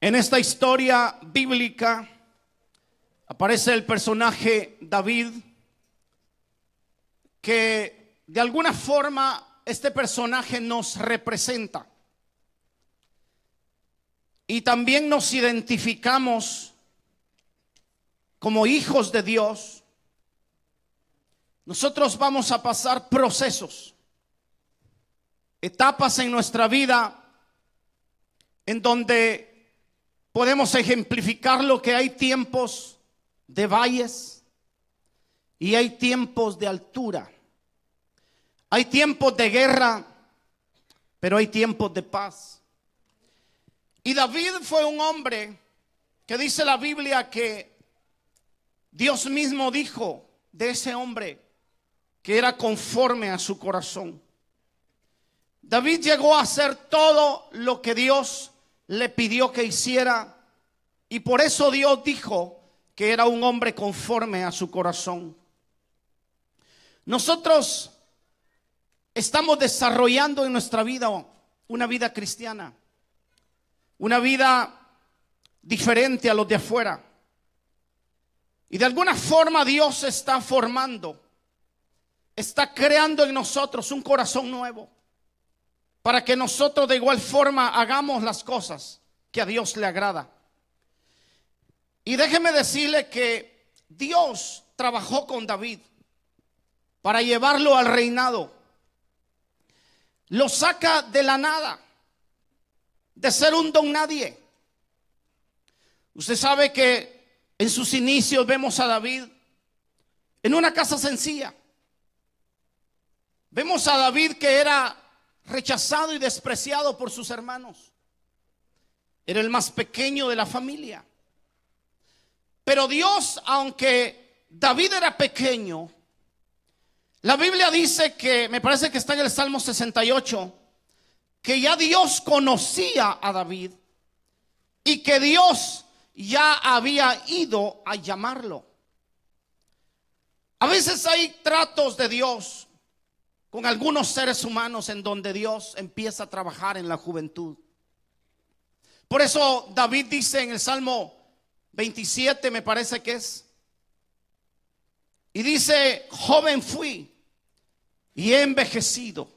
En esta historia bíblica aparece el personaje David, que de alguna forma este personaje nos representa. Y también nos identificamos como hijos de Dios. Nosotros vamos a pasar procesos, etapas en nuestra vida en donde podemos ejemplificar lo que hay tiempos de valles y hay tiempos de altura. Hay tiempos de guerra, pero hay tiempos de paz. Y David fue un hombre que dice la Biblia que Dios mismo dijo de ese hombre que era conforme a su corazón. David llegó a hacer todo lo que Dios le pidió que hiciera, y por eso Dios dijo que era un hombre conforme a su corazón. Nosotros estamos desarrollando en nuestra vida una vida cristiana, una vida diferente a los de afuera, y de alguna forma Dios está formando, está creando en nosotros un corazón nuevo, para que nosotros de igual forma hagamos las cosas que a Dios le agrada. Y déjeme decirle que Dios trabajó con David para llevarlo al reinado. Lo saca de la nada, de ser un don nadie. Usted sabe que en sus inicios vemos a David en una casa sencilla. Vemos a David que era rechazado y despreciado por sus hermanos. Era el más pequeño de la familia. Pero Dios, aunque David era pequeño, la Biblia dice que, me parece que está en el Salmo 68, que ya Dios conocía a David y que Dios ya había ido a llamarlo. A veces hay tratos de Dios con algunos seres humanos en donde Dios empieza a trabajar en la juventud. Por eso David dice en el Salmo 27, me parece que es, y dice: joven fui y he envejecido,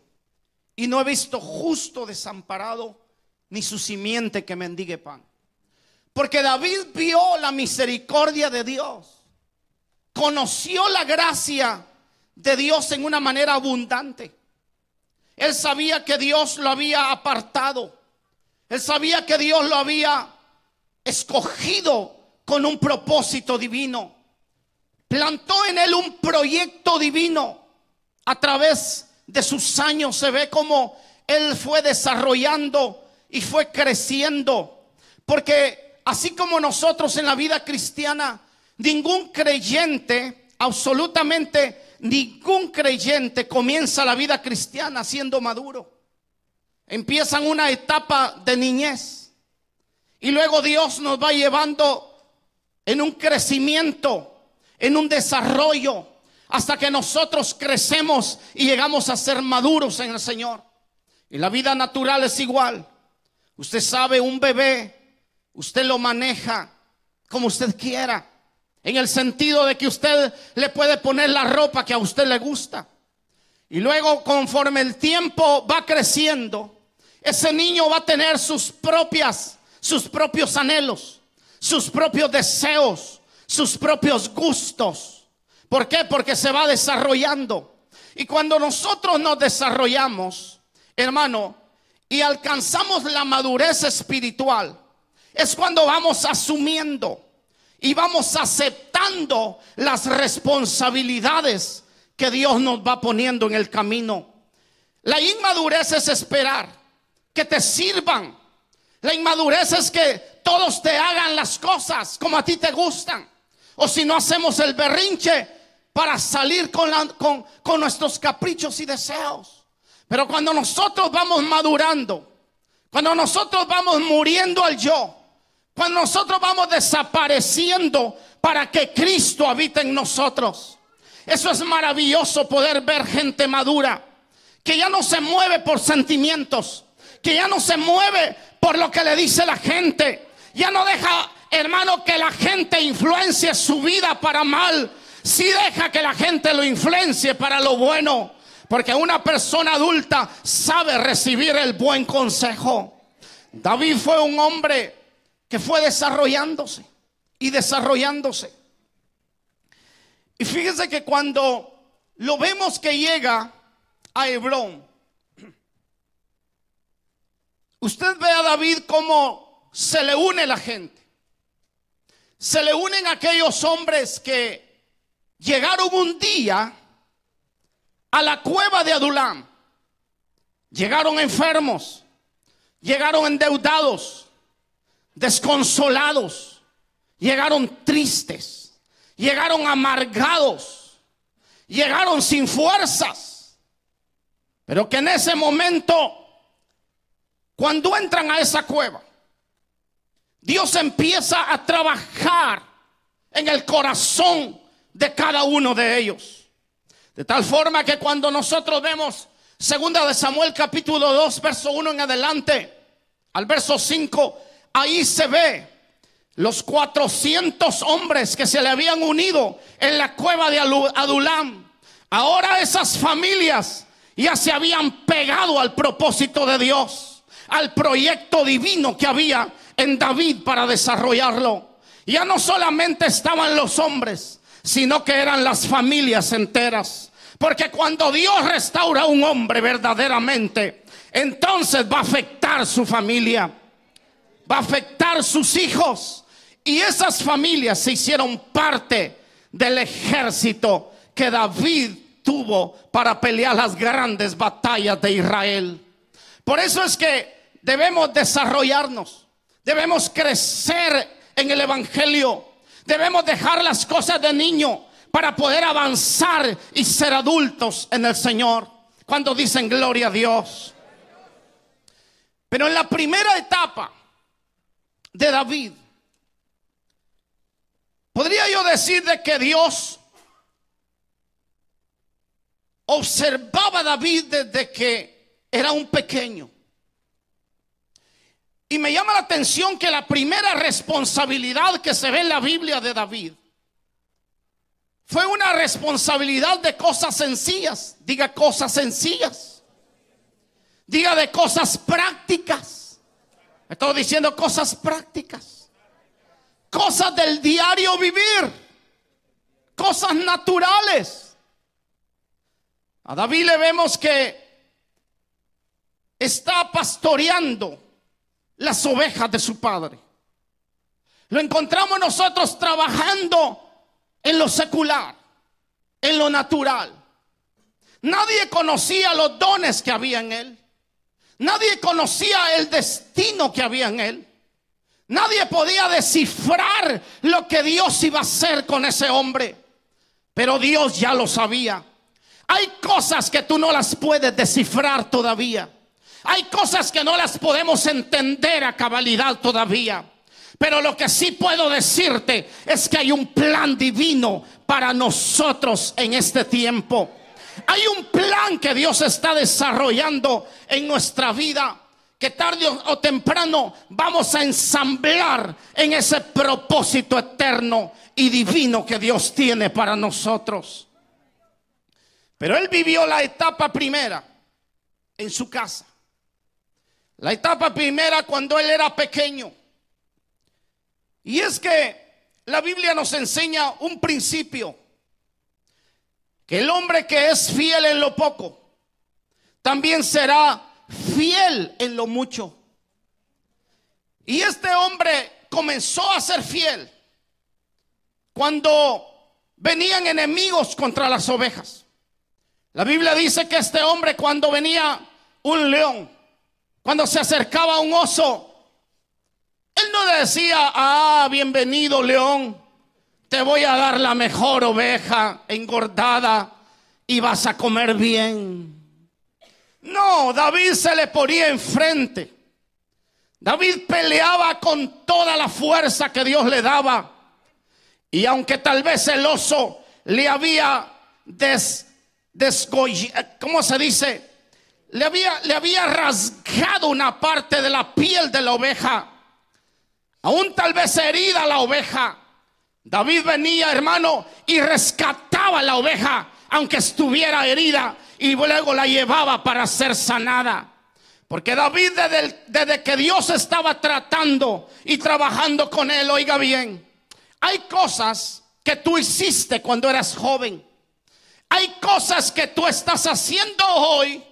y no he visto justo desamparado, ni su simiente que mendigue pan. Porque David vio la misericordia de Dios, conoció la gracia de Dios en una manera abundante. Él sabía que Dios lo había apartado. Él sabía que Dios lo había escogido con un propósito divino. Plantó en él un proyecto divino. A través de sus años se ve cómo él fue desarrollando y fue creciendo. Porque así como nosotros en la vida cristiana, ningún creyente, absolutamente ningún creyente comienza la vida cristiana siendo maduro. Empiezan una etapa de niñez y luego Dios nos va llevando en un crecimiento, en un desarrollo, hasta que nosotros crecemos y llegamos a ser maduros en el Señor. Y la vida natural es igual. Usted sabe, un bebé, usted lo maneja como usted quiera, en el sentido de que usted le puede poner la ropa que a usted le gusta. Y luego, conforme el tiempo va creciendo, ese niño va a tener sus propios anhelos, sus propios deseos, sus propios gustos. ¿Por qué? Porque se va desarrollando. Y cuando nosotros nos desarrollamos, hermano, y alcanzamos la madurez espiritual, es cuando vamos asumiendo y vamos aceptando las responsabilidades que Dios nos va poniendo en el camino. La inmadurez es esperar que te sirvan. La inmadurez es que todos te hagan las cosas como a ti te gustan. O si no, hacemos el berrinche para salir con nuestros caprichos y deseos. Pero cuando nosotros vamos madurando, cuando nosotros vamos muriendo al yo, cuando nosotros vamos desapareciendo para que Cristo habite en nosotros, eso es maravilloso, poder ver gente madura que ya no se mueve por sentimientos, que ya no se mueve por lo que le dice la gente, Ya no deja, hermano, que la gente influencie su vida para mal. Sí deja que la gente lo influencie para lo bueno. Porque una persona adulta sabe recibir el buen consejo. David fue un hombre que fue desarrollándose y desarrollándose. Y fíjese que cuando lo vemos que llega a Hebrón, usted ve a David cómo se le une la gente. Se le unen aquellos hombres que llegaron un día a la cueva de Adulam. Llegaron enfermos, llegaron endeudados, desconsolados, llegaron tristes, llegaron amargados, llegaron sin fuerzas. Pero que en ese momento, cuando entran a esa cueva, Dios empieza a trabajar en el corazón de cada uno de ellos. De tal forma que cuando nosotros vemos 2 de Samuel capítulo 2 verso 1 en adelante al verso 5, ahí se ve los 400 hombres que se le habían unido en la cueva de Adulam. Ahora esas familias ya se habían pegado al propósito de Dios, al proyecto divino que había en David para desarrollarlo. Ya no solamente estaban los hombres, sino que eran las familias enteras. Porque cuando Dios restaura a un hombre verdaderamente, entonces va a afectar su familia, va a afectar sus hijos. Y esas familias se hicieron parte del ejército que David tuvo para pelear las grandes batallas de Israel. Por eso es que debemos desarrollarnos, debemos crecer en el evangelio, debemos dejar las cosas de niño para poder avanzar y ser adultos en el Señor. Cuando dicen gloria a Dios. Pero en la primera etapa de David, podría yo decir de que Dios observaba a David desde que era un pequeño. Y me llama la atención que la primera responsabilidad que se ve en la Biblia de David fue una responsabilidad de cosas sencillas. Diga cosas sencillas. Diga de cosas prácticas. Estoy diciendo cosas prácticas. Cosas del diario vivir. Cosas naturales. A David le vemos que está pastoreando las ovejas de su padre. Lo encontramos nosotros trabajando en lo secular, en lo natural. Nadie conocía los dones que había en él. Nadie conocía el destino que había en él. Nadie podía descifrar lo que Dios iba a hacer con ese hombre. Pero Dios ya lo sabía. Hay cosas que tú no las puedes descifrar todavía. Hay cosas que no las podemos entender a cabalidad todavía. Pero lo que sí puedo decirte es que hay un plan divino para nosotros en este tiempo. Hay un plan que Dios está desarrollando en nuestra vida, que tarde o temprano vamos a ensamblar en ese propósito eterno y divino que Dios tiene para nosotros. Pero él vivió la etapa primera en su casa. La etapa primera cuando él era pequeño. Y es que la Biblia nos enseña un principio: que el hombre que es fiel en lo poco, también será fiel en lo mucho. Y este hombre comenzó a ser fiel cuando venían enemigos contra las ovejas. La Biblia dice que este hombre, cuando venía un león, cuando se acercaba un oso, él no decía: ah, bienvenido león, te voy a dar la mejor oveja engordada y vas a comer bien. No, David se le ponía enfrente. David peleaba con toda la fuerza que Dios le daba. Y aunque tal vez el oso le había ¿cómo se dice? Le había rasgado una parte de la piel de la oveja. aún tal vez herida la oveja, David venía, hermano, y rescataba la oveja, aunque estuviera herida, y luego la llevaba para ser sanada. Porque David, desde que Dios estaba tratando y trabajando con él, oiga bien, hay cosas que tú hiciste cuando eras joven. Hay cosas que tú estás haciendo hoy,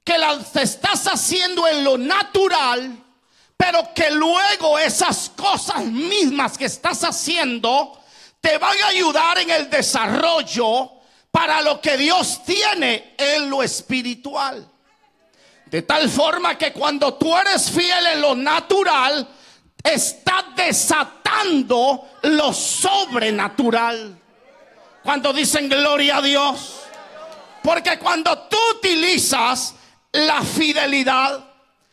que las estás haciendo en lo natural, pero que luego esas cosas mismas que estás haciendo te van a ayudar en el desarrollo para lo que Dios tiene en lo espiritual. De tal forma que cuando tú eres fiel en lo natural, estás desatando lo sobrenatural. Cuando dicen gloria a Dios. Porque cuando tú utilizas la fidelidad,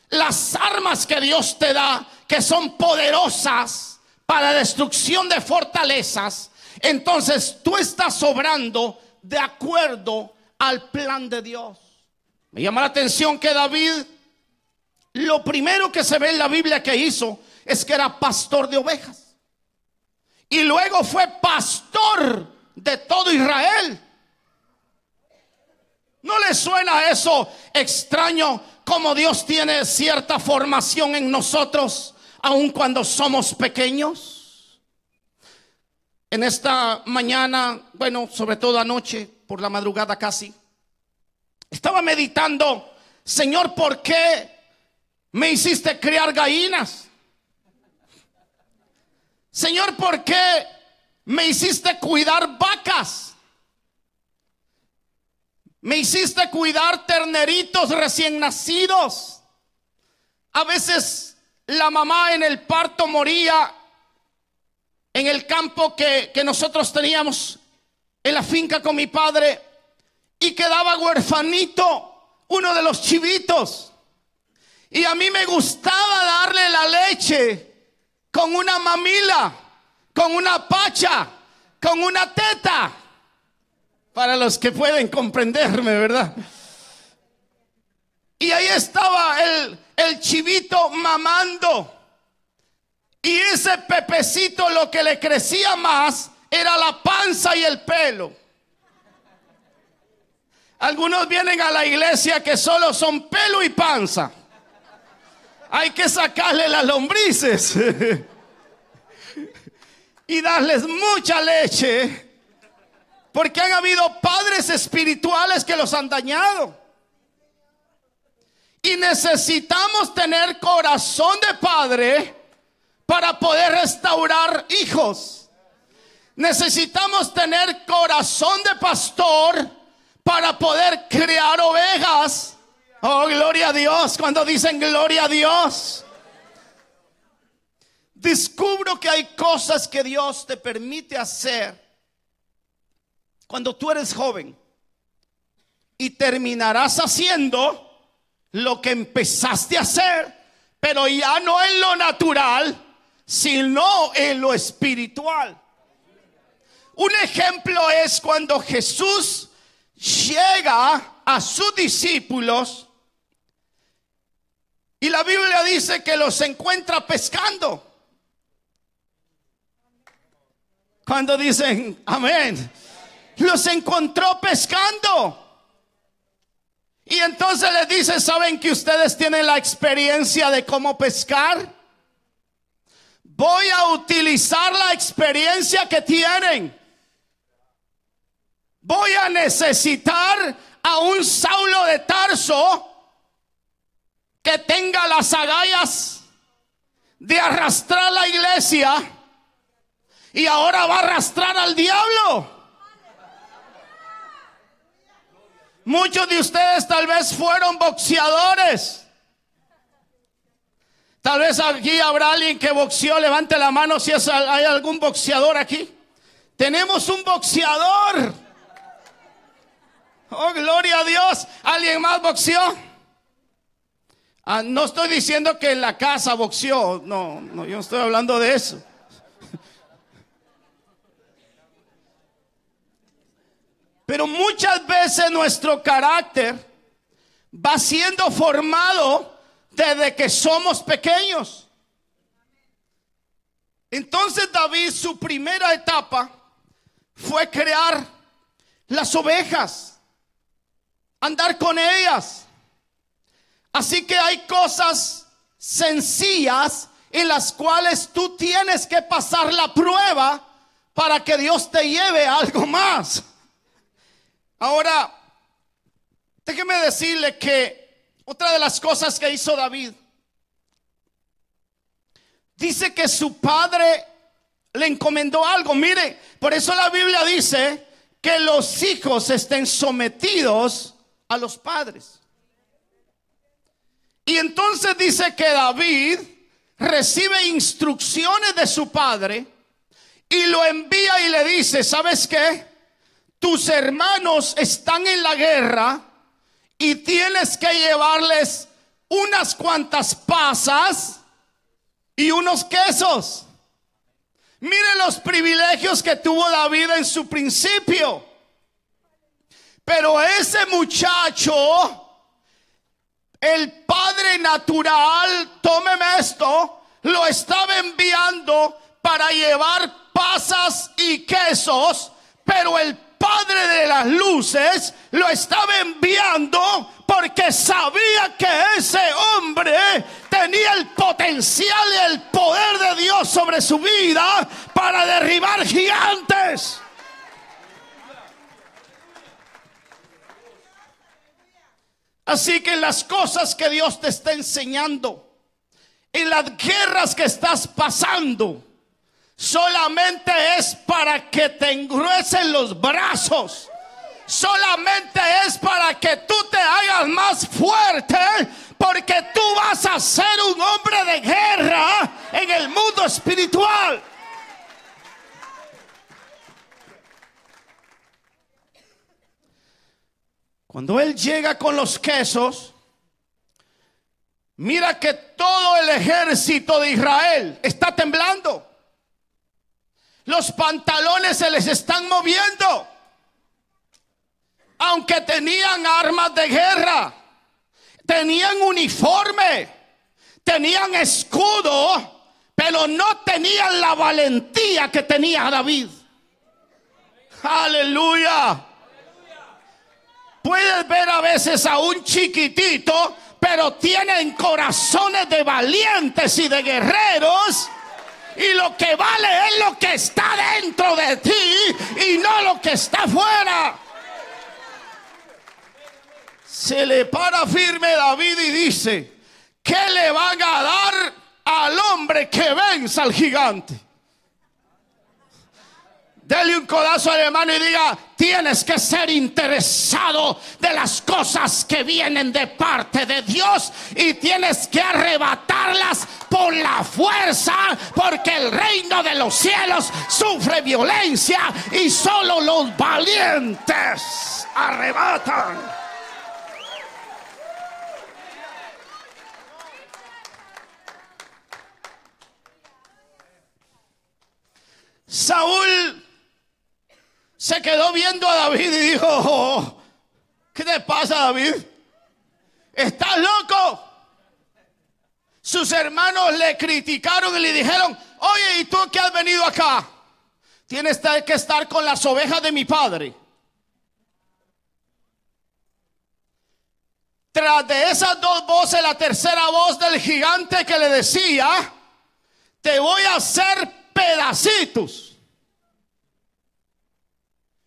las armas que Dios te da, que son poderosas para destrucción de fortalezas, entonces tú estás obrando de acuerdo al plan de Dios. Me llama la atención que David, lo primero que se ve en la Biblia que hizo es que era pastor de ovejas. Y luego fue pastor de todo Israel. ¿No le suena eso extraño? Como Dios tiene cierta formación en nosotros, aun cuando somos pequeños. En esta mañana, bueno, sobre todo anoche, por la madrugada casi, estaba meditando, Señor, ¿por qué me hiciste criar gallinas? Señor, ¿por qué me hiciste cuidar vacas? Me hiciste cuidar terneritos recién nacidos. A veces la mamá en el parto moría en el campo que nosotros teníamos en la finca con mi padre, y quedaba huerfanito uno de los chivitos. Y a mí me gustaba darle la leche con una mamila, con una pacha, con una teta. Para los que pueden comprenderme, ¿verdad? Y ahí estaba el chivito mamando. Y ese pepecito, lo que le crecía más era la panza y el pelo. Algunos vienen a la iglesia que solo son pelo y panza. Hay que sacarle las lombrices y darles mucha leche, porque han habido padres espirituales que los han dañado. Y necesitamos tener corazón de padre para poder restaurar hijos. Necesitamos tener corazón de pastor para poder criar ovejas. Oh, gloria a Dios. Cuando dicen gloria a Dios, descubro que hay cosas que Dios te permite hacer cuando tú eres joven, y terminarás haciendo lo que empezaste a hacer, pero ya no en lo natural, sino en lo espiritual. Un ejemplo es cuando Jesús llega a sus discípulos y la Biblia dice que los encuentra pescando. Cuando dicen amén, los encontró pescando. Y entonces les dice: ¿saben que ustedes tienen la experiencia de cómo pescar? Voy a utilizar la experiencia que tienen. Voy a necesitar a un Saulo de Tarso que tenga las agallas de arrastrar la iglesia, y ahora va a arrastrar al diablo. Muchos de ustedes tal vez fueron boxeadores. Tal vez aquí habrá alguien que boxeó. Levante la mano si hay algún boxeador aquí. Tenemos un boxeador. Oh, gloria a Dios. ¿Alguien más boxeó? No estoy diciendo que en la casa boxeó. No, yo no estoy hablando de eso. Pero muchas veces nuestro carácter va siendo formado desde que somos pequeños. Entonces David, su primera etapa fue crear las ovejas, andar con ellas. Así que hay cosas sencillas en las cuales tú tienes que pasar la prueba para que Dios te lleve a algo más. Ahora, déjeme decirle que otra de las cosas que hizo David, dice que su padre le encomendó algo. Mire, por eso la Biblia dice que los hijos estén sometidos a los padres. Y entonces dice que David recibe instrucciones de su padre y lo envía y le dice: ¿sabes qué? Tus hermanos están en la guerra y tienes que llevarles unas cuantas pasas y unos quesos. Mire los privilegios que tuvo David en su principio. Pero ese muchacho, el padre natural, tómeme esto, lo estaba enviando para llevar pasas y quesos, pero el padre de las luces lo estaba enviando porque sabía que ese hombre tenía el potencial y el poder de Dios sobre su vida para derribar gigantes. Así que en las cosas que Dios te está enseñando, en las guerras que estás pasando, solamente es para que te engruesen los brazos. Solamente es para que tú te hagas más fuerte, porque tú vas a ser un hombre de guerra en el mundo espiritual. Cuando él llega con los quesos, mira que todo el ejército de Israel está temblando. Los pantalones se les están moviendo. Aunque tenían armas de guerra, tenían uniforme, tenían escudo, pero no tenían la valentía que tenía David. Aleluya. Puedes ver a veces a un chiquitito, pero tienen corazones de valientes y de guerreros. Y lo que vale es lo que está dentro de ti y no lo que está afuera. Se le para firme David y dice: ¿qué le van a dar al hombre que venza al gigante? Dele un codazo al hermano y diga: tienes que ser interesado de las cosas que vienen de parte de Dios y tienes que arrebatarlas por la fuerza, porque el reino de los cielos sufre violencia y solo los valientes arrebatan. Saúl se quedó viendo a David y dijo: oh, ¿qué te pasa, David? ¿Estás loco? Sus hermanos le criticaron y le dijeron: oye, ¿y tú qué has venido acá? Tienes que estar con las ovejas de mi padre. Tras de esas dos voces, la tercera voz del gigante que le decía: te voy a hacer pedacitos.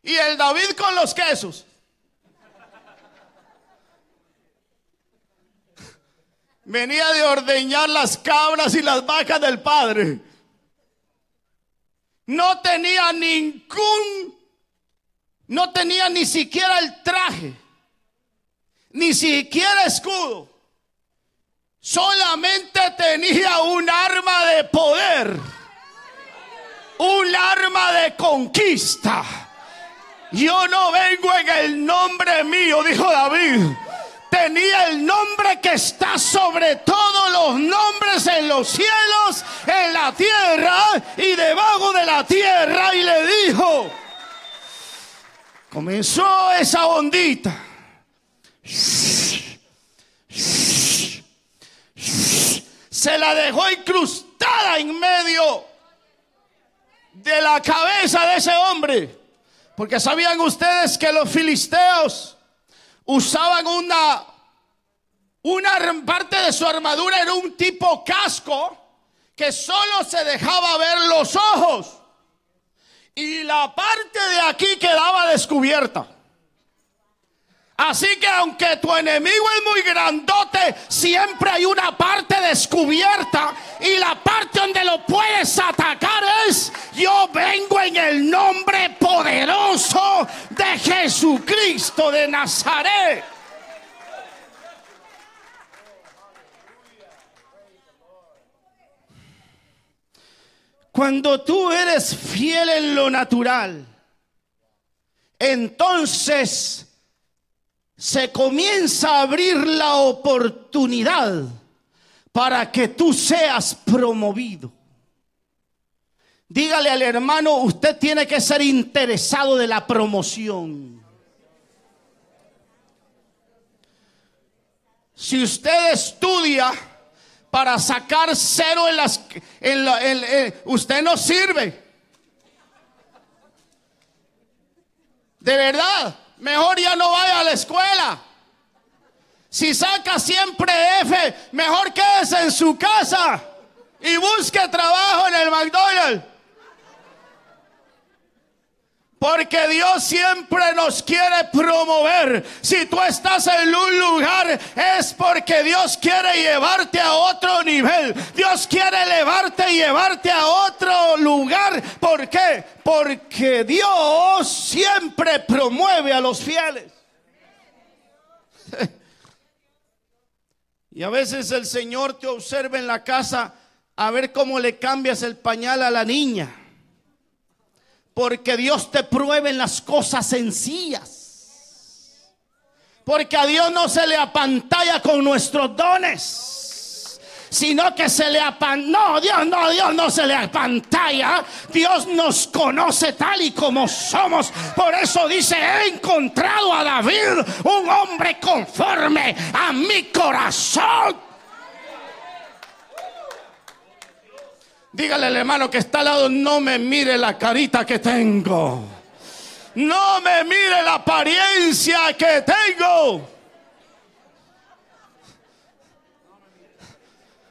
Y el David con los quesos. Venía de ordeñar las cabras y las vacas del padre. No tenía ni siquiera el traje, ni siquiera escudo. Solamente tenía un arma de poder, un arma de conquista. Yo no vengo en el nombre mío, dijo David. Tenía el nombre que está sobre todos los nombres en los cielos, en la tierra y debajo de la tierra. Y le dijo, comenzó esa ondita. Se la dejó incrustada en medio de la cabeza de ese hombre. Porque sabían ustedes que los filisteos usaban una parte de su armadura, era un tipo casco que solo se dejaba ver los ojos y la parte de aquí quedaba descubierta. Así que aunque tu enemigo es muy grandote, siempre hay una parte descubierta, y la parte donde lo puedes atacar es: yo vengo en el nombre poderoso de Jesucristo de Nazaret. Cuando tú eres fiel en lo natural, entonces se comienza a abrir la oportunidad para que tú seas promovido. Dígale al hermano: usted tiene que ser interesado de la promoción. Si usted estudia para sacar cero usted no sirve. De verdad, mejor ya no vaya a la escuela. Si saca siempre F, mejor quédese en su casa y busque trabajo en el McDonald's. Porque Dios siempre nos quiere promover. Si tú estás en un lugar, es porque Dios quiere llevarte a otro nivel. Dios quiere elevarte y llevarte a otro lugar. ¿Por qué? Porque Dios siempre promueve a los fieles. Y a veces el Señor te observa en la casa a ver cómo le cambias el pañal a la niña. Porque Dios te prueba en las cosas sencillas. Porque a Dios no se le apantalla con nuestros dones, sino que se le Dios no se le apantalla. Dios nos conoce tal y como somos. Por eso dice: he encontrado a David, un hombre conforme a mi corazón. Dígale al hermano que está al lado: no me mire la carita que tengo, no me mire la apariencia que tengo.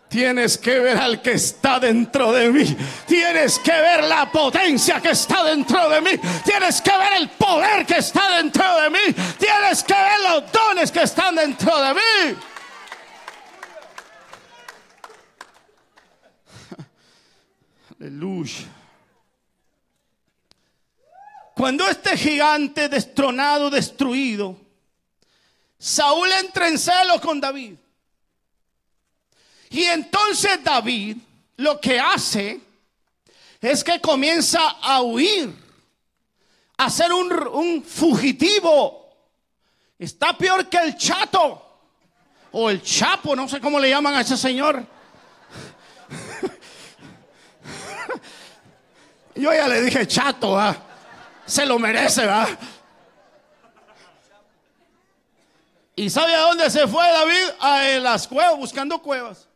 Tienes que ver al que está dentro de mí. Tienes que ver la potencia que está dentro de mí. Tienes que ver el poder que está dentro de mí. Tienes que ver los dones que están dentro de mí. Aleluya. Cuando este gigante destronado, destruido, Saúl entra en celo con David. Y entonces David lo que hace es que comienza a huir, a ser un fugitivo. Está peor que el chato o el chapo, no sé cómo le llaman a ese señor. Yo ya le dije chato, se lo merece, ¿verdad? ¿Y sabe a dónde se fue David? A las cuevas, buscando cuevas.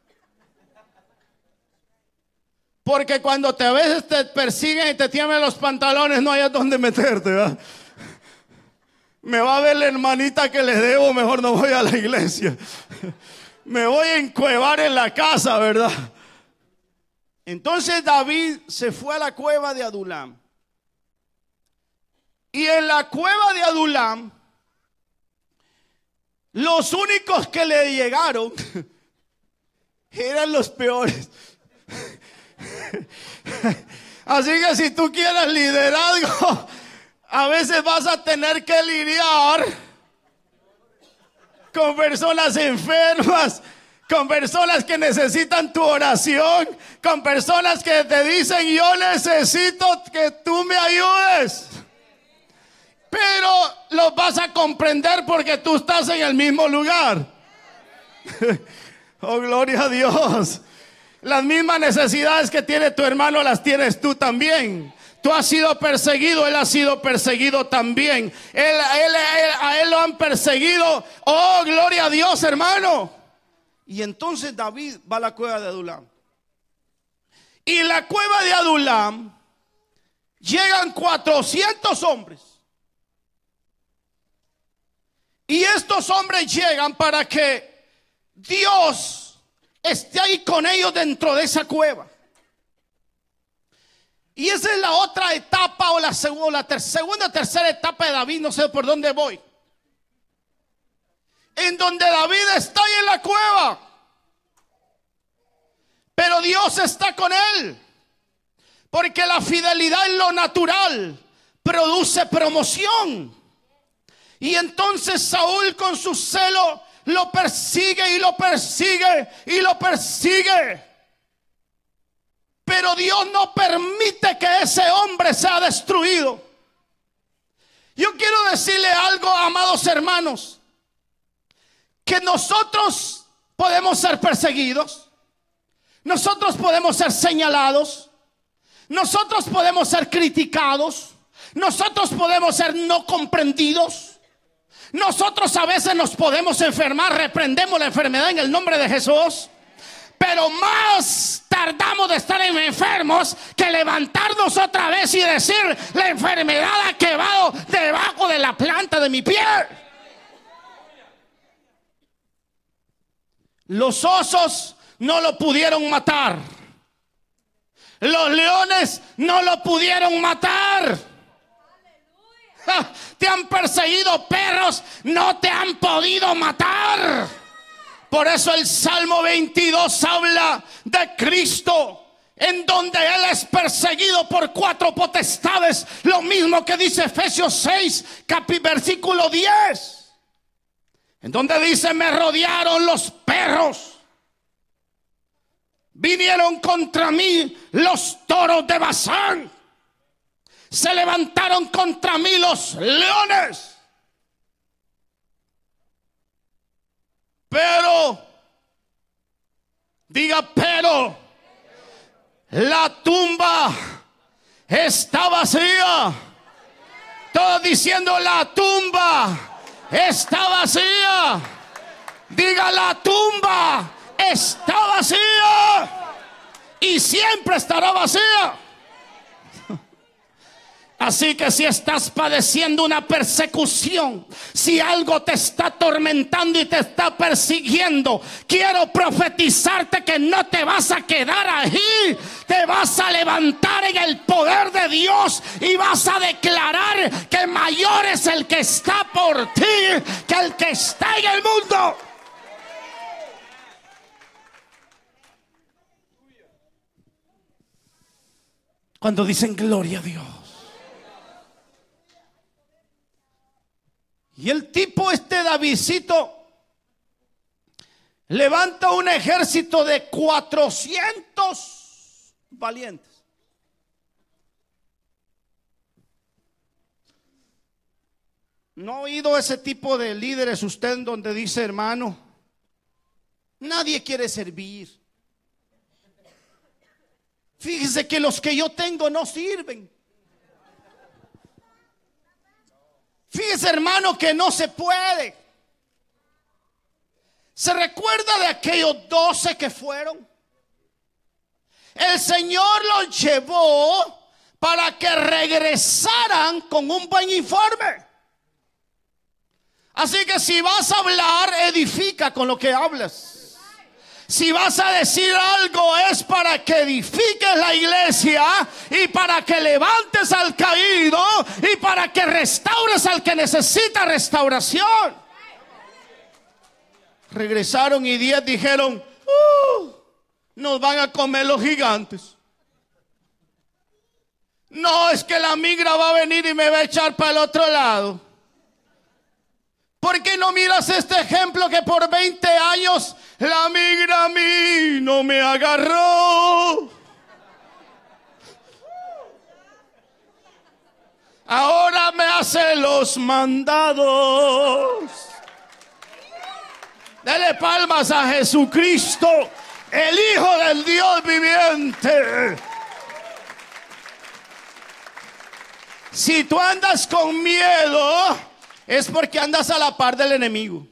Porque cuando a veces te persiguen y te tiemblan los pantalones, no hay a dónde meterte, ¿verdad? Me va a ver la hermanita que le debo, mejor no voy a la iglesia. Me voy a encuevar en la casa, ¿verdad? Entonces David se fue a la cueva de Adulam. Y en la cueva de Adulam, los únicos que le llegaron eran los peores. Así que si tú quieres liderazgo, a veces vas a tener que lidiar con personas enfermas, con personas que necesitan tu oración, con personas que te dicen: yo necesito que tú me ayudes. Pero los vas a comprender porque tú estás en el mismo lugar. Oh, gloria a Dios. Las mismas necesidades que tiene tu hermano las tienes tú también. Tú has sido perseguido, él ha sido perseguido también. A él lo han perseguido. Oh, gloria a Dios, hermano. Y entonces David va a la cueva de Adulam. Y la cueva de Adulam llegan 400 hombres. Y estos hombres llegan para que Dios esté ahí con ellos dentro de esa cueva. Y esa es la otra etapa, o la segunda, tercera etapa de David, no sé por dónde voy. En donde David está ahí en la cueva, pero Dios está con él, porque la fidelidad en lo natural produce promoción. Y entonces Saúl, con su celo, lo persigue y lo persigue y lo persigue. Pero Dios no permite que ese hombre sea destruido. Yo quiero decirle algo, amados hermanos, que nosotros podemos ser perseguidos, nosotros podemos ser señalados, nosotros podemos ser criticados, nosotros podemos ser no comprendidos, nosotros a veces nos podemos enfermar. Reprendemos la enfermedad en el nombre de Jesús. Pero más tardamos de estar enfermos que levantarnos otra vez y decir: la enfermedad ha quedado debajo de la planta de mi pie. Los osos no lo pudieron matar. Los leones no lo pudieron matar. Te han perseguido perros, no te han podido matar. Por eso el Salmo 22 habla de Cristo, en donde Él es perseguido por 4 potestades. Lo mismo que dice Efesios 6, versículo 10, en donde dice: me rodearon los perros, vinieron contra mí los toros de Basán, se levantaron contra mí los leones. Pero, diga, pero la tumba está vacía. Todos diciendo: la tumba está vacía. Diga: la tumba está vacía y siempre estará vacía. Así que si estás padeciendo una persecución, si algo te está atormentando y te está persiguiendo, quiero profetizarte que no te vas a quedar ahí. Te vas a levantar en el poder de Dios y vas a declarar que mayor es el que está por ti que el que está en el mundo. Cuando dicen gloria a Dios. Y el tipo Davidcito levanta un ejército de 400 valientes. ¿No ha oído ese tipo de líderes usted en donde dice: hermano, nadie quiere servir? Fíjese que los que yo tengo no sirven. Fíjese, hermano, que no se puede. ¿Se recuerda de aquellos 12 que fueron? El Señor los llevó para que regresaran con un buen informe. Así que si vas a hablar, edifica con lo que hablas. Si vas a decir algo, es para que edifiques la iglesia y para que levantes al caído y para que restaures al que necesita restauración. Regresaron y 10 dijeron: nos van a comer los gigantes. No, es que la migra va a venir y me va a echar para el otro lado. ¿Por qué no miras este ejemplo que por 20 años la migra a mí no me agarró? Ahora me hace los mandados. Dele palmas a Jesucristo, el Hijo del Dios viviente. Si tú andas con miedo, es porque andas a la par del enemigo.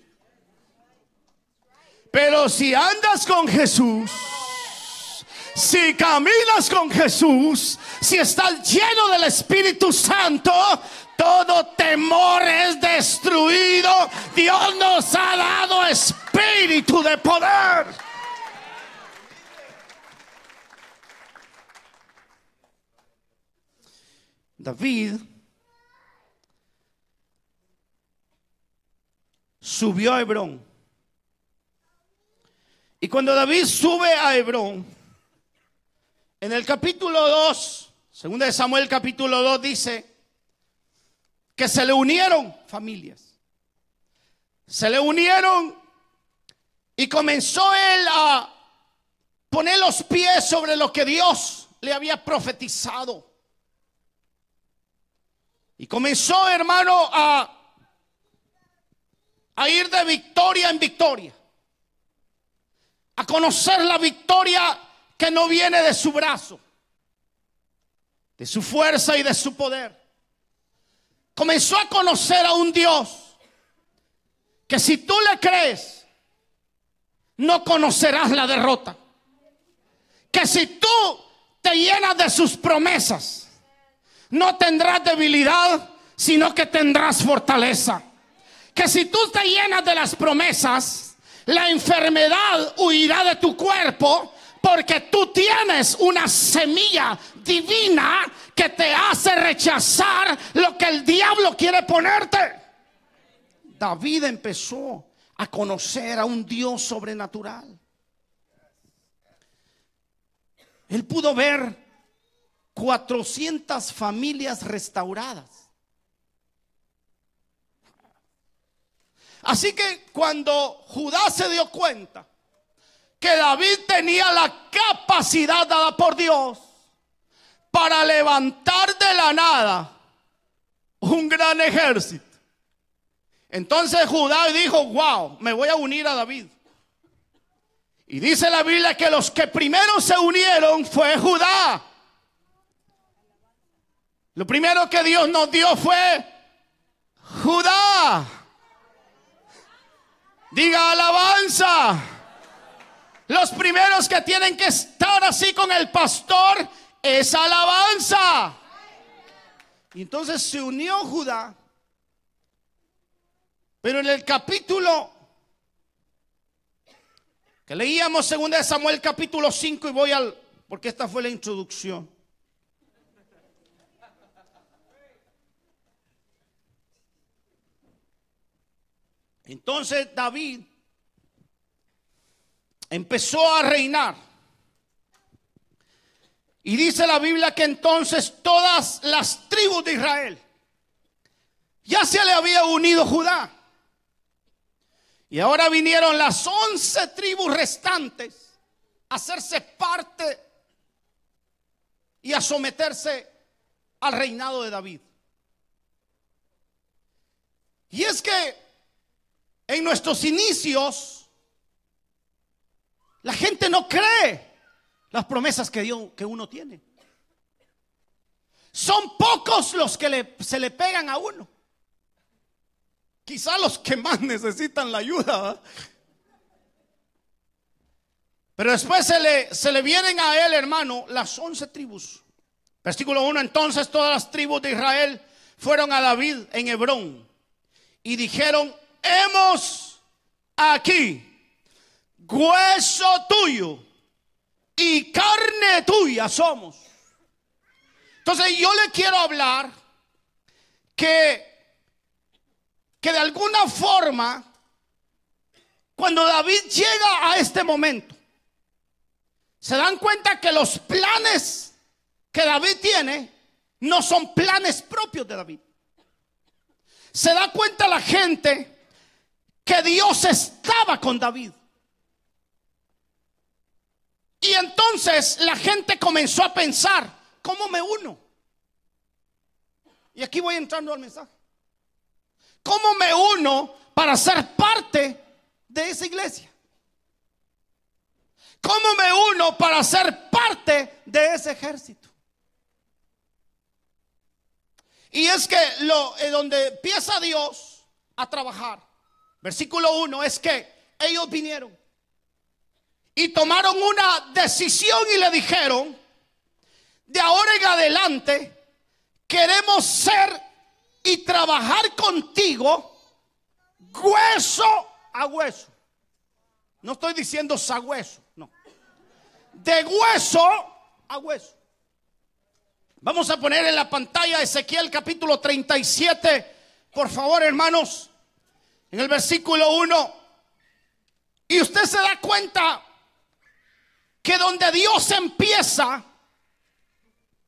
Pero si andas con Jesús, Si caminas con Jesús, si estás lleno del Espíritu Santo, todo temor es destruido. Dios nos ha dado espíritu de poder. David subió a Hebrón. Y cuando David sube a Hebrón, en el capítulo 2, segunda de Samuel capítulo 2, dice que se le unieron familias. Se le unieron y comenzó él a poner los pies sobre lo que Dios le había profetizado. Y comenzó, hermano, a ir de victoria en victoria. A conocer la victoria que no viene de su brazo, de su fuerza y de su poder. Comenzó a conocer a un Dios que si tú le crees, no conocerás la derrota. Que si tú te llenas de sus promesas, no tendrás debilidad, sino que tendrás fortaleza. Que si tú te llenas de las promesas, la enfermedad huirá de tu cuerpo, porque tú tienes una semilla divina que te hace rechazar lo que el diablo quiere ponerte. David empezó a conocer a un Dios sobrenatural. Él pudo ver 400 familias restauradas. Así que cuando Judá se dio cuenta que David tenía la capacidad dada por Dios para levantar de la nada un gran ejército, entonces Judá dijo: wow, me voy a unir a David. Y dice la Biblia que los que primero se unieron fue Judá. Lo primero que Dios nos dio fue Judá. Diga alabanza. Los primeros que tienen que estar así con el pastor es alabanza. Y entonces se unió Judá. Pero en el capítulo que leíamos, segunda de Samuel capítulo 5, y porque esta fue la introducción. Entonces David empezó a reinar. Y dice la Biblia que entonces todas las tribus de Israel, ya se le había unido Judá. Y ahora vinieron las 11 tribus restantes a hacerse parte y a someterse al reinado de David. Y es que en nuestros inicios la gente no cree las promesas que uno tiene. Son pocos los que se le pegan a uno. Quizá los que más necesitan la ayuda, ¿verdad? Pero después se le vienen a él, hermano, las 11 tribus. Versículo 1: entonces todas las tribus de Israel fueron a David en Hebrón y dijeron: hemos aquí hueso tuyo y carne tuya somos. Entonces yo le quiero hablar que de alguna forma, cuando David llega a este momento, se dan cuenta que los planes que David tiene no son planes propios de David. Se da cuenta la gente que Dios estaba con David. Y entonces la gente comenzó a pensar: ¿cómo me uno? Y aquí voy entrando al mensaje. ¿Cómo me uno para ser parte de esa iglesia? ¿Cómo me uno para ser parte de ese ejército? Y es que donde empieza Dios a trabajar, versículo 1, es que ellos vinieron y tomaron una decisión y le dijeron: de ahora en adelante queremos ser y trabajar contigo hueso a hueso. No estoy diciendo sagüeso, no. De hueso a hueso. Vamos a poner en la pantalla Ezequiel capítulo 37, por favor, hermanos, en el versículo 1. Y usted se da cuenta que donde Dios empieza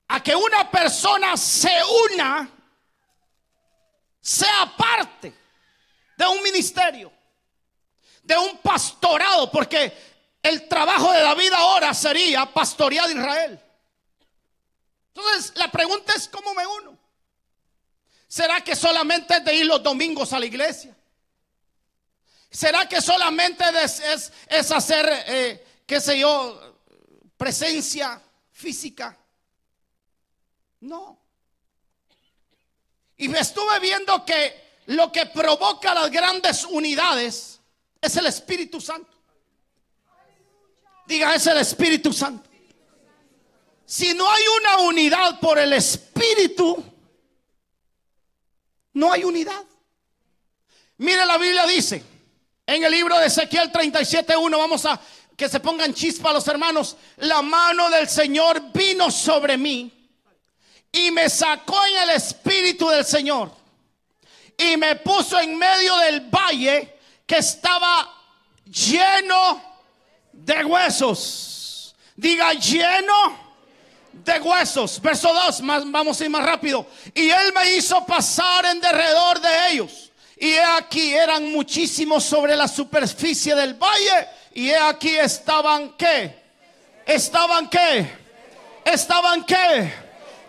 a que una persona se una, sea parte de un ministerio, de un pastorado, porque el trabajo de David ahora sería pastorear a Israel. Entonces la pregunta es: ¿cómo me uno? ¿Será que solamente es de ir los domingos a la iglesia? ¿Será que solamente es hacer, qué sé yo, presencia física? No. Y me estuve viendo que lo que provoca las grandes unidades es el Espíritu Santo. Diga, es el Espíritu Santo. Si no hay una unidad por el Espíritu, no hay unidad. Mire, la Biblia dice en el libro de Ezequiel 37:1, vamos a que se pongan chispa los hermanos: la mano del Señor vino sobre mí y me sacó en el Espíritu del Señor y me puso en medio del valle que estaba lleno de huesos. Diga, lleno de huesos. Verso 2, vamos a ir más rápido. Y él me hizo pasar en derredor de ellos, y he aquí eran muchísimos sobre la superficie del valle, y he aquí estaban ¿qué? Estaban ¿qué? Estaban ¿qué?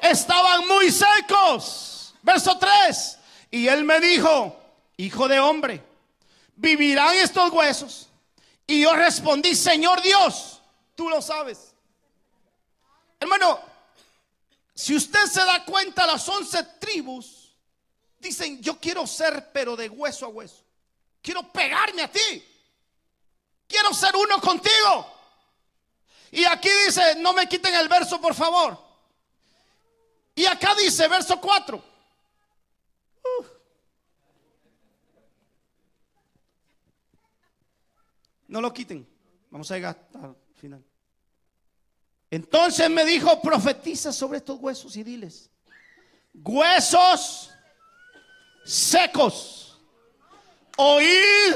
Estaban muy secos. Verso 3. Y él me dijo: hijo de hombre, ¿vivirán estos huesos? Y yo respondí: Señor Dios, tú lo sabes. Hermano, si usted se da cuenta, las 11 tribus dicen: yo quiero ser pero de hueso a hueso. Quiero pegarme a ti. Quiero ser uno contigo. Y aquí dice, no me quiten el verso, por favor. Y acá dice, verso 4. No lo quiten. Vamos a llegar hasta el final. Entonces me dijo: profetiza sobre estos huesos y diles: huesos secos, oíd,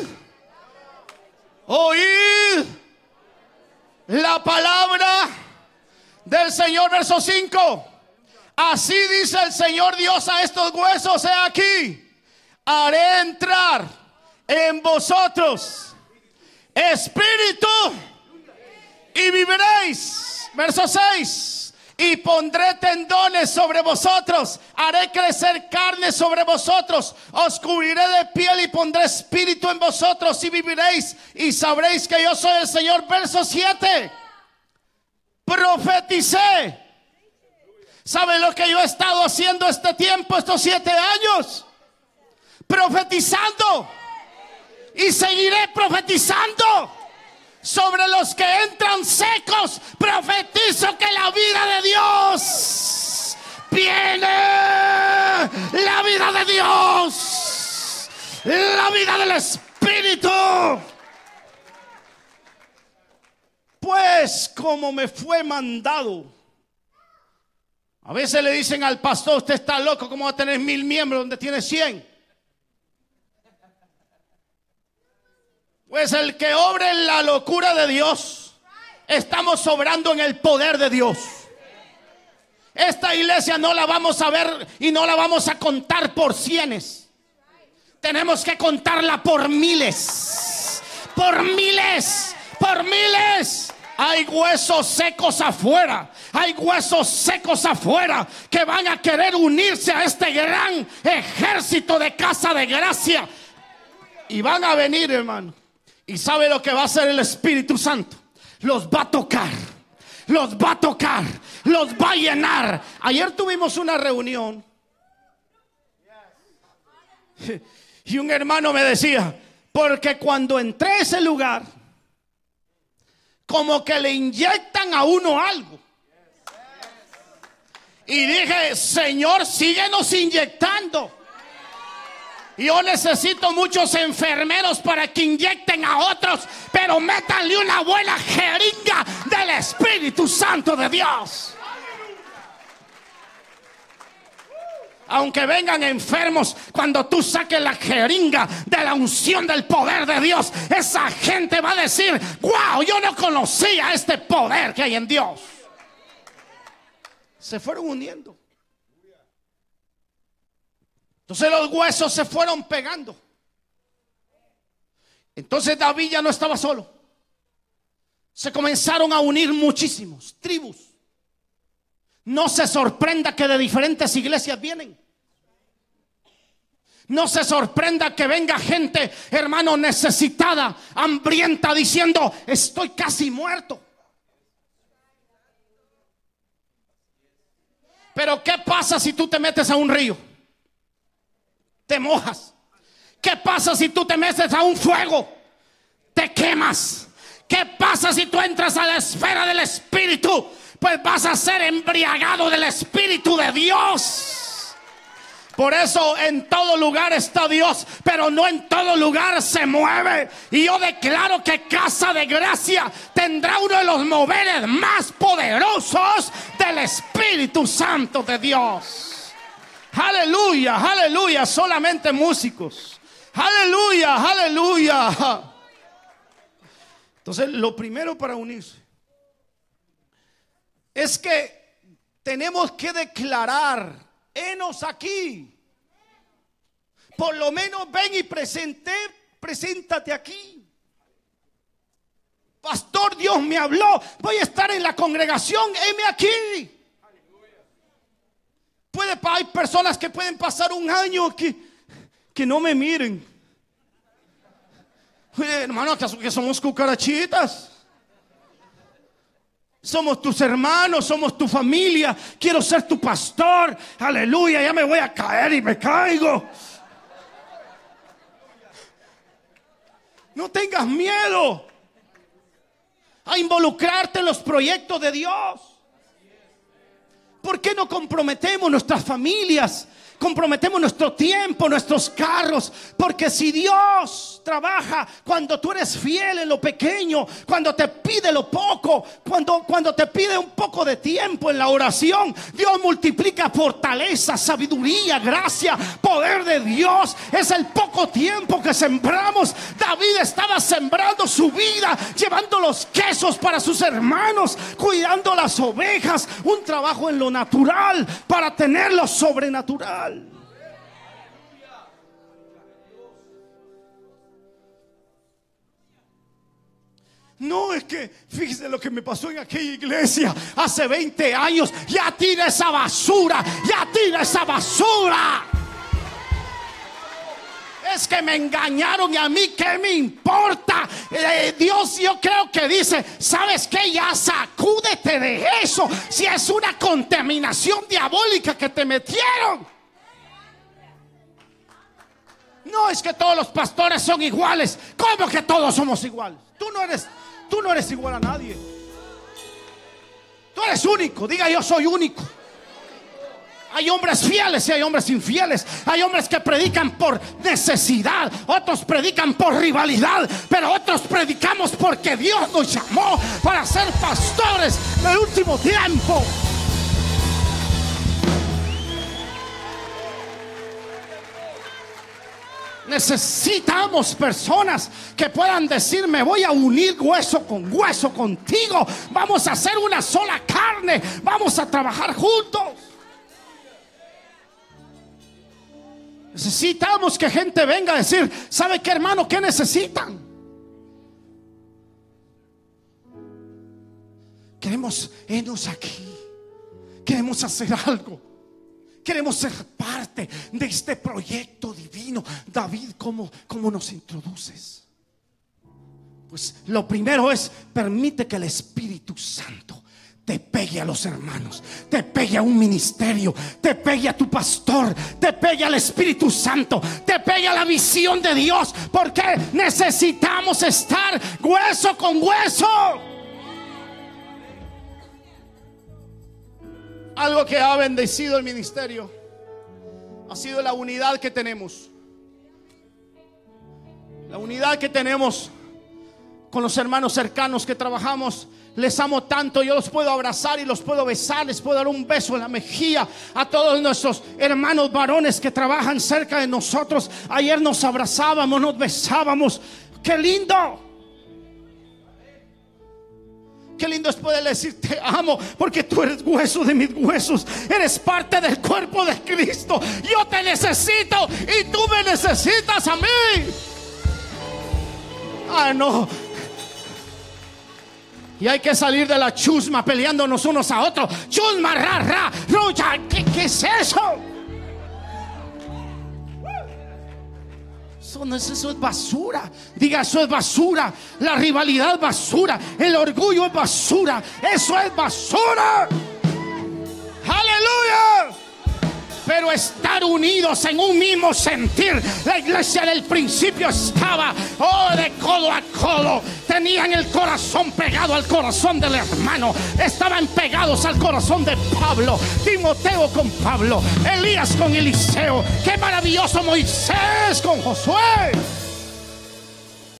oíd la palabra del Señor. Verso 5. Así dice el Señor Dios a estos huesos: he aquí, haré entrar en vosotros espíritu y viviréis. Verso 6. Y pondré tendones sobre vosotros, haré crecer carne sobre vosotros, os cubriré de piel y pondré espíritu en vosotros y viviréis y sabréis que yo soy el Señor. Verso 7. Profeticé. ¿Saben lo que yo he estado haciendo este tiempo, estos 7 años? Profetizando. Y seguiré profetizando sobre los que entran secos. Profetizo que la vida de Dios viene. La vida de Dios, la vida del Espíritu. Pues como me fue mandado. A veces le dicen al pastor: usted está loco, ¿cómo va a tener 1000 miembros donde tiene 100? Pues el que obra en la locura de Dios, estamos obrando en el poder de Dios. Esta iglesia no la vamos a ver y no la vamos a contar por cienes. Tenemos que contarla por miles. Por miles. Por miles. Hay huesos secos afuera. Hay huesos secos afuera que van a querer unirse a este gran ejército de Casa de Gracia. Y van a venir, hermano. ¿Y sabe lo que va a hacer el Espíritu Santo? Los va a tocar. Los va a tocar. Los va a llenar. Ayer tuvimos una reunión. Y un hermano me decía: porque cuando entré a ese lugar, como que le inyectan a uno algo. Y dije, Señor, síguenos inyectando. Yo necesito muchos enfermeros para que inyecten a otros, pero métanle una buena jeringa del Espíritu Santo de Dios. Aunque vengan enfermos, cuando tú saques la jeringa de la unción del poder de Dios, esa gente va a decir, wow, yo no conocía este poder que hay en Dios. Se fueron uniendo. Entonces los huesos se fueron pegando. Entonces David ya no estaba solo. Se comenzaron a unir muchísimos tribus. No se sorprenda que de diferentes iglesias vienen. No se sorprenda que venga gente, hermano, necesitada, hambrienta, diciendo, estoy casi muerto. Pero ¿qué pasa si tú te metes a un río? Te mojas. ¿Qué pasa si tú te metes a un fuego? Te quemas. ¿Qué pasa si tú entras a la esfera del Espíritu? Pues vas a ser embriagado del Espíritu de Dios. Por eso en todo lugar está Dios, pero no en todo lugar se mueve. Y yo declaro que Casa de Gracia tendrá uno de los moveres más poderosos del Espíritu Santo de Dios. Aleluya, aleluya, solamente músicos. Aleluya, aleluya. Entonces lo primero para unirse es que tenemos que declarar, henos aquí. Por lo menos ven y preséntate aquí. Pastor, Dios me habló, voy a estar en la congregación, heme aquí. Hay personas que pueden pasar un año que no me miren. Oye, hermano, ¿acaso que somos cucarachitas? Somos tus hermanos, somos tu familia. Quiero ser tu pastor. Aleluya, ya me voy a caer y me caigo. No tengas miedo a involucrarte en los proyectos de Dios. ¿Por qué no comprometemos nuestras familias? Comprometemos nuestro tiempo, nuestros carros. Porque si Dios trabaja cuando tú eres fiel en lo pequeño, cuando te pide lo poco, cuando te pide un poco de tiempo en la oración, Dios multiplica fortaleza, sabiduría, gracia, poder de Dios. Es el poco tiempo que sembramos. David estaba sembrando su vida, llevando los quesos para sus hermanos, cuidando las ovejas, un trabajo en lo natural para tener lo sobrenatural. No, es que fíjese lo que me pasó en aquella iglesia hace 20 años. Ya tira esa basura, ya tira esa basura. Es que me engañaron y a mí qué me importa. Dios, yo creo que dice, ¿sabes qué? Ya sacúdete de eso. Si es una contaminación diabólica que te metieron. No es que todos los pastores son iguales. ¿Cómo que todos somos iguales? Tú no eres igual a nadie. Tú eres único. Diga, yo soy único. Hay hombres fieles y hay hombres infieles. Hay hombres que predican por necesidad, otros predican por rivalidad, pero otros predicamos porque Dios nos llamó para ser pastores del último tiempo. Necesitamos personas que puedan decir, me voy a unir hueso con hueso contigo. Vamos a hacer una sola carne. Vamos a trabajar juntos. Necesitamos que gente venga a decir, ¿sabe qué, hermano? ¿Qué necesitan? Queremos irnos aquí. Queremos hacer algo. Queremos ser parte de este proyecto divino. David, ¿cómo nos introduces? Pues lo primero es, permite que el Espíritu Santo te pegue a los hermanos, te pegue a un ministerio, te pegue a tu pastor, te pegue al Espíritu Santo, te pegue a la visión de Dios, porque necesitamos estar hueso con hueso. Algo que ha bendecido el ministerio ha sido la unidad que tenemos. La unidad que tenemos con los hermanos cercanos que trabajamos. Les amo tanto, yo los puedo abrazar y los puedo besar, les puedo dar un beso en la mejilla a todos nuestros hermanos varones que trabajan cerca de nosotros. Ayer nos abrazábamos, nos besábamos. ¡Qué lindo! Qué lindo es poder decir te amo, porque tú eres hueso de mis huesos, eres parte del cuerpo de Cristo. Yo te necesito y tú me necesitas a mí. Ah, no. Y hay que salir de la chusma peleándonos unos a otros. Chusma, ra, ra, lucha. ¿Qué es eso? Eso es basura. Diga, eso es basura. La rivalidad es basura. El orgullo es basura. Eso es basura. Aleluya. Pero estar unidos en un mismo sentir. La iglesia del principio estaba de codo a codo. Tenían el corazón pegado al corazón del hermano. Estaban pegados al corazón de Pablo, Timoteo con Pablo, Elías con Eliseo. Qué maravilloso Moisés con Josué.